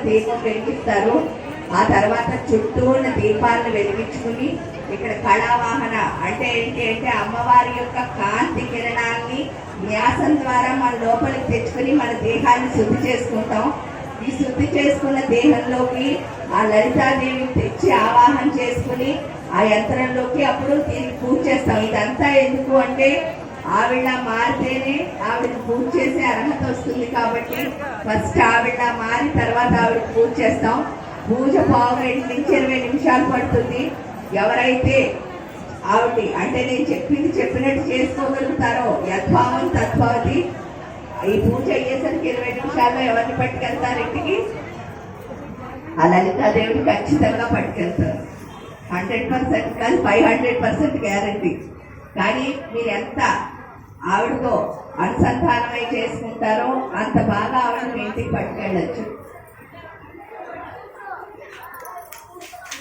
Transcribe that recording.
దీపం వెలిగిస్తారు. ఆ తర్వాత చుట్టూ ఉన్న దీపాలను వెలిగించుకుని ఇక్కడ కళావాహన అంటే ఏంటి అంటే అమ్మవారి యొక్క కాంతి కిరణాలని న్యాసం ద్వారా మన లోపలికి తెచ్చుకుని మన దేహాన్ని శుద్ధి చేసుకుంటాం. ఈ శుద్ధి చేసుకున్న దేహంలోకి ఆ లలితాదేవిని తెచ్చి ఆవాహన చేసుకుని ఆ యంత్రంలోకి అప్పుడు దీనికి పూజ చేస్తాం. ఇదంతా ఎందుకు అంటే ఆవిడ మారితేనే ఆవిడకి పూజ చేసే అర్హత వస్తుంది కాబట్టి ఫస్ట్ ఆవిడ మారి తర్వాత ఆవిడకి పూజ చేస్తాం. పూజ 2 నుంచి 20 నిమిషాలు పడుతుంది. ఎవరైతే ఆవిడ అంటే నేను చెప్పినట్టు చేసుకోగలుగుతారో యద్భావం తద్భవతి. ఈ పూజ అయ్యేసరికి 20 నిమిషాల్లో ఎవరిని పట్టుకెళ్తారు ఇంటికి? ఆ లలితాదేవిని ఖచ్చితంగా పట్టుకెళ్తారు. 100% కాదు 500% గ్యారంటీ. కానీ మీరు ఎంత ఆవిడతో అనుసంధానమై చేసుకుంటారో అంత బాగా ఆవిడ మీ ఇంటికి పట్టుకెళ్ళచ్చు.